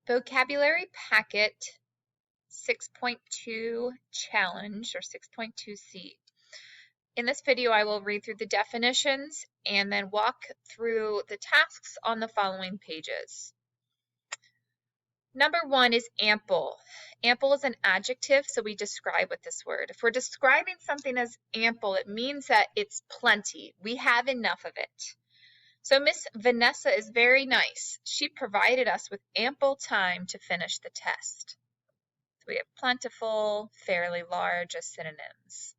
Vocabulary Packet 6.2 Challenge or 6.2C. In this video, I will read through the definitions and then walk through the tasks on the following pages. Number 1 is ample. Ample is an adjective, so we describe with this word. If we're describing something as ample, it means that it's plenty. We have enough of it. So Miss Vanessa is very nice. She provided us with ample time to finish the test. So we have plentiful, fairly large as synonyms.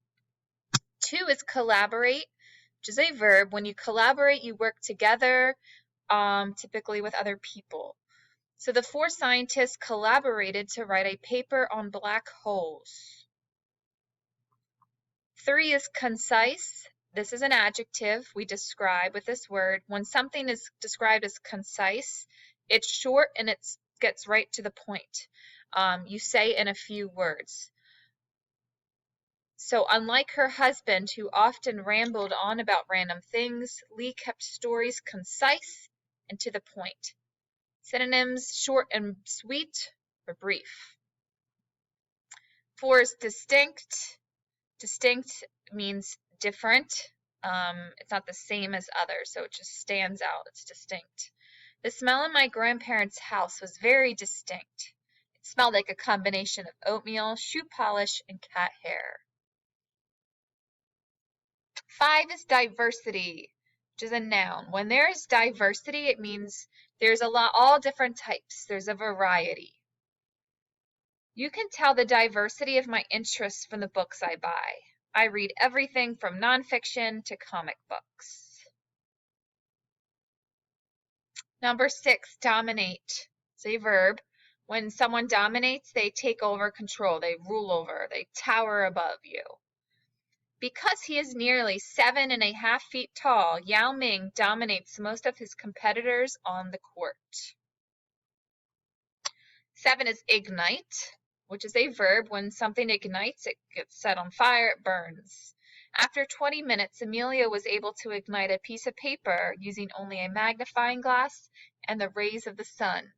2 is collaborate, which is a verb. When you collaborate, you work together, typically with other people. So the 4 scientists collaborated to write a paper on black holes. 3 is concise. This is an adjective we describe with this word. When something is described as concise, it's short and it gets right to the point. You say in a few words. So unlike her husband, who often rambled on about random things, Lee kept stories concise and to the point. Synonyms: short and sweet or brief. 4 is distinct. Distinct means different. It's not the same as others, so it just stands out. It's distinct. The smell in my grandparents' house was very distinct. It smelled like a combination of oatmeal, shoe polish, and cat hair. 5 is diversity, which is a noun. When there is diversity, it means there's all different types. There's a variety. You can tell the diversity of my interests from the books I buy. I read everything from nonfiction to comic books. Number 6, dominate. It's a verb. When someone dominates, they take over control. They rule over. They tower above you. Because he is nearly 7.5 feet tall, Yao Ming dominates most of his competitors on the court. 7 is ignite, which is a verb. When something ignites, it gets set on fire, it burns. After 20 minutes, Amelia was able to ignite a piece of paper using only a magnifying glass and the rays of the sun.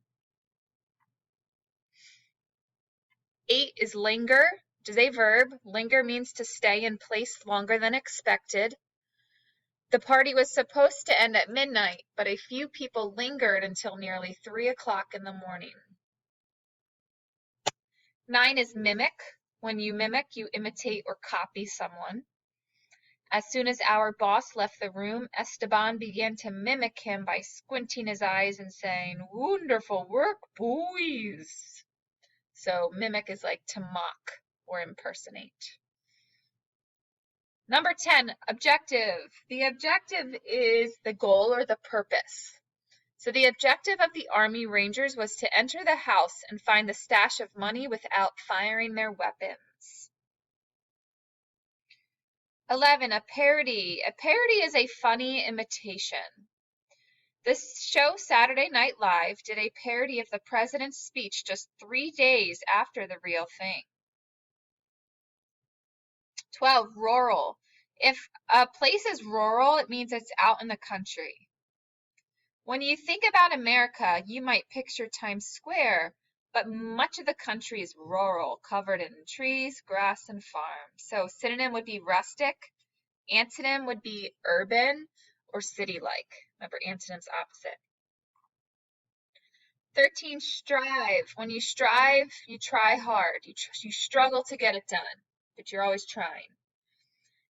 8 is linger, which is a verb. Linger means to stay in place longer than expected. The party was supposed to end at midnight, but a few people lingered until nearly 3 o'clock in the morning. 9 is mimic. When you mimic, you imitate or copy someone. As soon as our boss left the room, Esteban began to mimic him by squinting his eyes and saying, "Wonderful work, boys." So mimic is like to mock or impersonate. Number 10, objective. The objective is the goal or the purpose. So the objective of the Army Rangers was to enter the house and find the stash of money without firing their weapons. 11, a parody. A parody is a funny imitation. This show, Saturday Night Live, did a parody of the president's speech just 3 days after the real thing. 12, rural. If a place is rural, it means it's out in the country. When you think about America, you might picture Times Square, but much of the country is rural, covered in trees, grass, and farms. So synonym would be rustic. Antonym would be urban or city-like. Remember, antonym's opposite. 13, strive. When you strive, you try hard. You struggle to get it done, but you're always trying.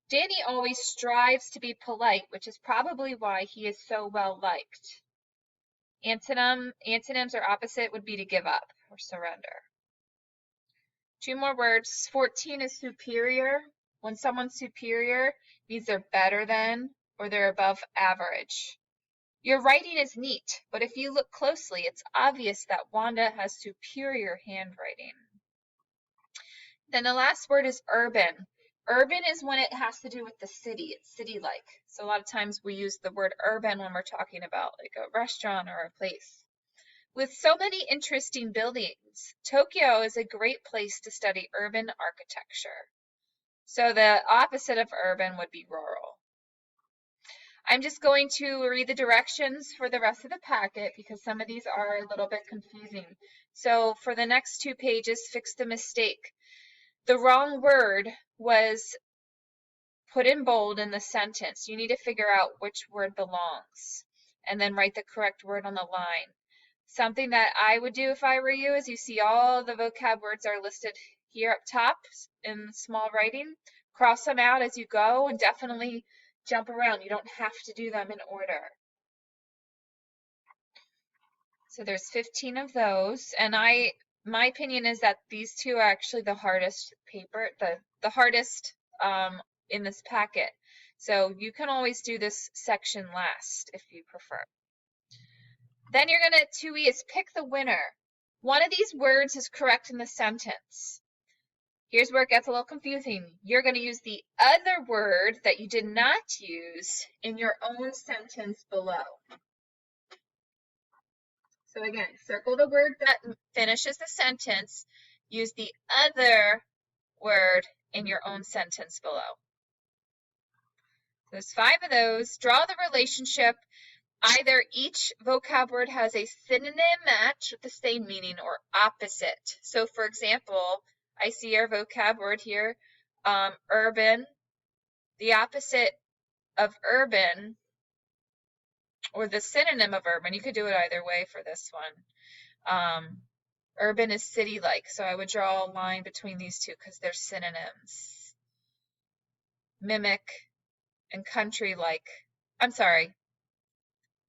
Danny always strives to be polite, which is probably why he is so well liked. Antonyms or opposite would be to give up or surrender. 2 more words. 14 is superior. When someone's superior, means they're better than or they're above average. Your writing is neat, but if you look closely, it's obvious that Wanda has superior handwriting. Then the last word is urban. Urban is when it has to do with the city. It's city-like. So a lot of times we use the word urban when we're talking about like a restaurant or a place. With so many interesting buildings, Tokyo is a great place to study urban architecture. So the opposite of urban would be rural. I'm just going to read the directions for the rest of the packet because some of these are a little bit confusing. So for the next 2 pages, fix the mistake. The wrong word was put in bold in the sentence. You need to figure out which word belongs and then write the correct word on the line. Something that I would do if I were you is you see all the vocab words are listed here up top in small writing. Cross them out as you go and definitely jump around. You don't have to do them in order. So there's 15 of those, and my opinion is that these two are actually the hardest paper, the hardest in this packet. So you can always do this section last if you prefer. Then you're gonna 2E is pick the winner. One of these words is correct in the sentence. Here's where it gets a little confusing. You're going to use the other word that you did not use in your own sentence below. So again, circle the word that finishes the sentence. Use the other word in your own sentence below. There's 5 of those. Draw the relationship. Either each vocab word has a synonym match with the same meaning or opposite. So for example, I see our vocab word here, urban. The opposite of urban, or the synonym of urban, you could do it either way for this one. Urban is city-like, so I would draw a line between these two because they're synonyms. Mimic and country-like, I'm sorry,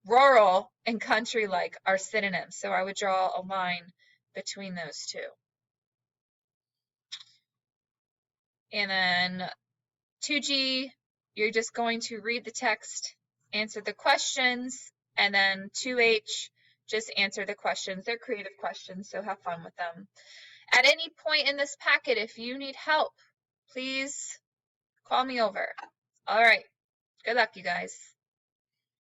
rural and country-like are synonyms, so I would draw a line between those two. And then 2G, you're just going to read the text, answer the questions, and then 2H, just answer the questions. They're creative questions, so have fun with them. At any point in this packet, if you need help, please call me over. All right. Good luck, you guys.